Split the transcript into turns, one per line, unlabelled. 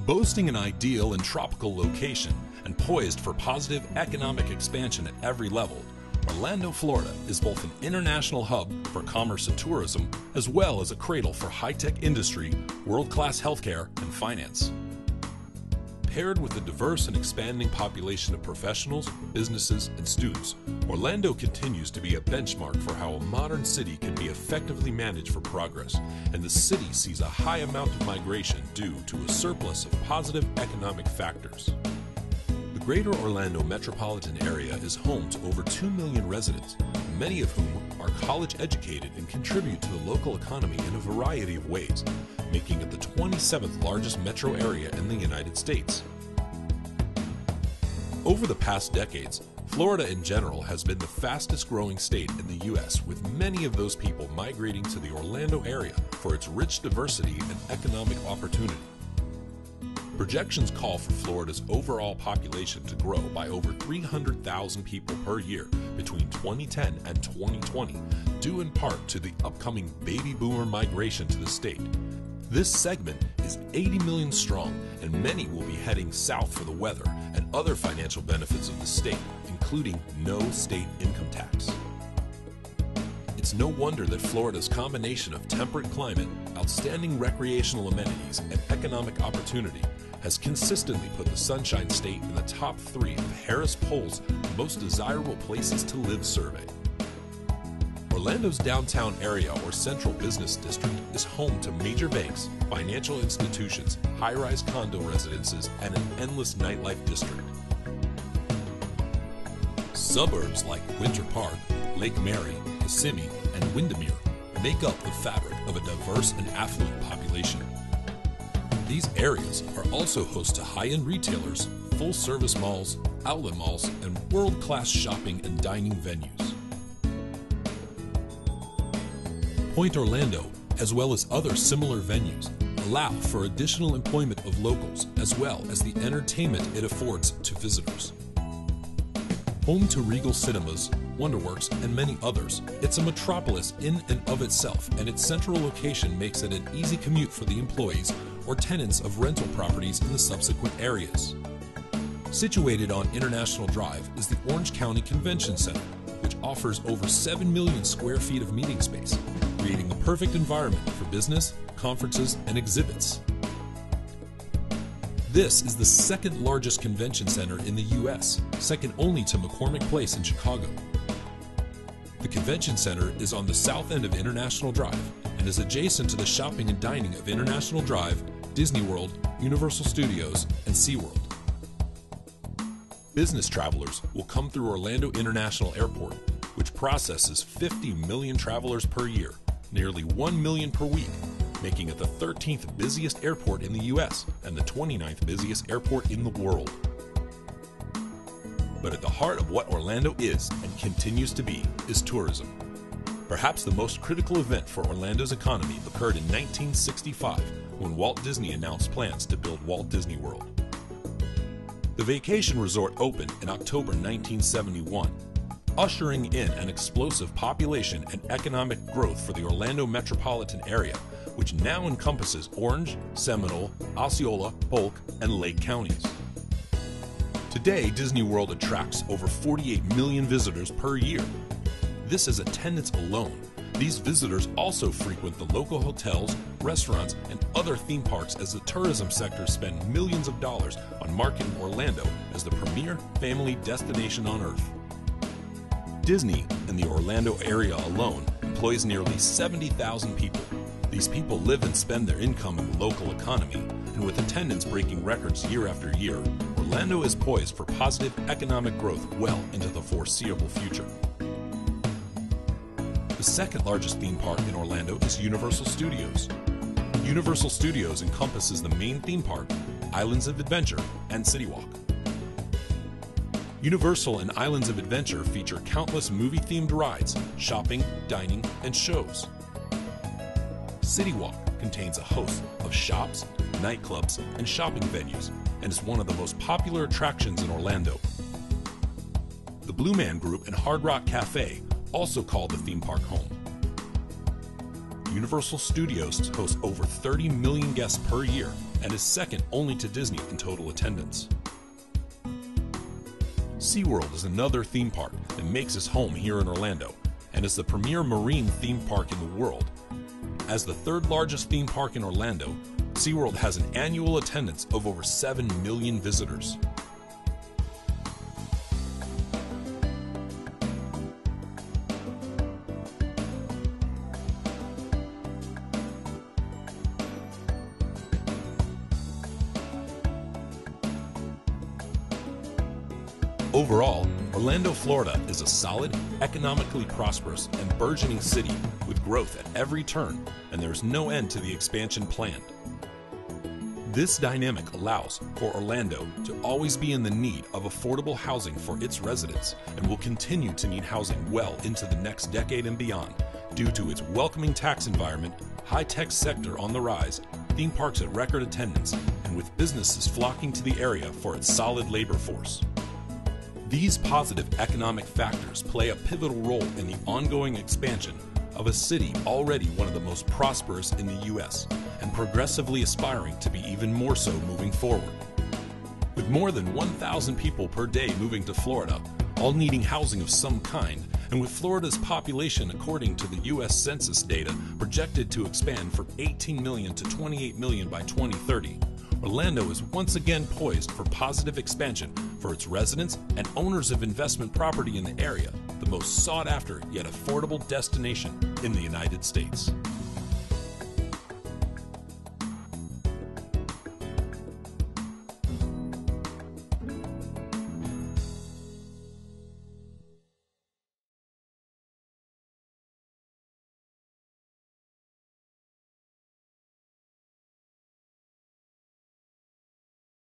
Boasting an ideal and tropical location and poised for positive economic expansion at every level, Orlando, Florida is both an international hub for commerce and tourism, as well as a cradle for high-tech industry, world-class healthcare, and finance. Paired with a diverse and expanding population of professionals, businesses, and students, Orlando continues to be a benchmark for how a modern city can be effectively managed for progress, and the city sees a high amount of migration due to a surplus of positive economic factors. The Greater Orlando metropolitan area is home to over 2 million residents, many of whom are college-educated and contribute to the local economy in a variety of ways, making it the 27th largest metro area in the United States. Over the past decades, Florida in general has been the fastest growing state in the U.S., with many of those people migrating to the Orlando area for its rich diversity and economic opportunity. Projections call for Florida's overall population to grow by over 300,000 people per year between 2010 and 2020, due in part to the upcoming baby boomer migration to the state. This segment is 80 million strong, and many will be heading south for the weather and other financial benefits of the state, including no state income tax. It's no wonder that Florida's combination of temperate climate, outstanding recreational amenities, and economic opportunity has consistently put the Sunshine State in the top 3 of Harris Poll's most desirable places to live survey. Orlando's downtown area or central business district is home to major banks, financial institutions, high-rise condo residences, and an endless nightlife district. Suburbs like Winter Park, Lake Mary, Kissimmee, and Windermere make up the fabric of a diverse and affluent population. These areas are also host to high-end retailers, full-service malls, outlet malls, and world-class shopping and dining venues. Point Orlando, as well as other similar venues, allow for additional employment of locals, as well as the entertainment it affords to visitors. Home to Regal Cinemas, Wonderworks, and many others, it's a metropolis in and of itself, and its central location makes it an easy commute for the employees or tenants of rental properties in the subsequent areas. Situated on International Drive is the Orange County Convention Center, which offers over 7 million square feet of meeting space, creating a perfect environment for business, conferences, and exhibits. This is the second largest convention center in the U.S., second only to McCormick Place in Chicago. The convention center is on the south end of International Drive and is adjacent to the shopping and dining of International Drive, Disney World, Universal Studios, and SeaWorld. Business travelers will come through Orlando International Airport, which processes 50 million travelers per year, nearly 1 million per week, making it the 13th busiest airport in the U.S. and the 29th busiest airport in the world. But at the heart of what Orlando is and continues to be is tourism. Perhaps the most critical event for Orlando's economy occurred in 1965 when Walt Disney announced plans to build Walt Disney World. The vacation resort opened in October 1971, ushering in an explosive population and economic growth for the Orlando metropolitan area, which now encompasses Orange, Seminole, Osceola, Polk, and Lake counties. Today, Disney World attracts over 48 million visitors per year. This is attendance alone. These visitors also frequent the local hotels, restaurants, and other theme parks as the tourism sector spend millions of dollars on marketing Orlando as the premier family destination on Earth. Disney, in the Orlando area alone, employs nearly 70,000 people. These people live and spend their income in the local economy, and with attendance breaking records year after year, Orlando is poised for positive economic growth well into the foreseeable future. The second largest theme park in Orlando is Universal Studios. Universal Studios encompasses the main theme park, Islands of Adventure, and City Walk. Universal and Islands of Adventure feature countless movie-themed rides, shopping, dining, and shows. City Walk contains a host of shops, nightclubs, and shopping venues, and is one of the most popular attractions in Orlando. The Blue Man Group and Hard Rock Cafe also call the theme park home. Universal Studios hosts over 30 million guests per year, and is second only to Disney in total attendance. SeaWorld is another theme park that makes its home here in Orlando and is the premier marine theme park in the world. As the third largest theme park in Orlando, SeaWorld has an annual attendance of over 7 million visitors. Overall, Orlando, Florida is a solid, economically prosperous, and burgeoning city with growth at every turn, and there is no end to the expansion planned. This dynamic allows for Orlando to always be in the need of affordable housing for its residents and will continue to need housing well into the next decade and beyond due to its welcoming tax environment, high-tech sector on the rise, theme parks at record attendance, and with businesses flocking to the area for its solid labor force. These positive economic factors play a pivotal role in the ongoing expansion of a city already one of the most prosperous in the U.S. and progressively aspiring to be even more so moving forward. With more than 1,000 people per day moving to Florida, all needing housing of some kind, and with Florida's population according to the U.S. Census data projected to expand from 18 million to 28 million by 2030, Orlando is once again poised for positive expansion for its residents and owners of investment property in the area, the most sought after yet affordable destination in the United States.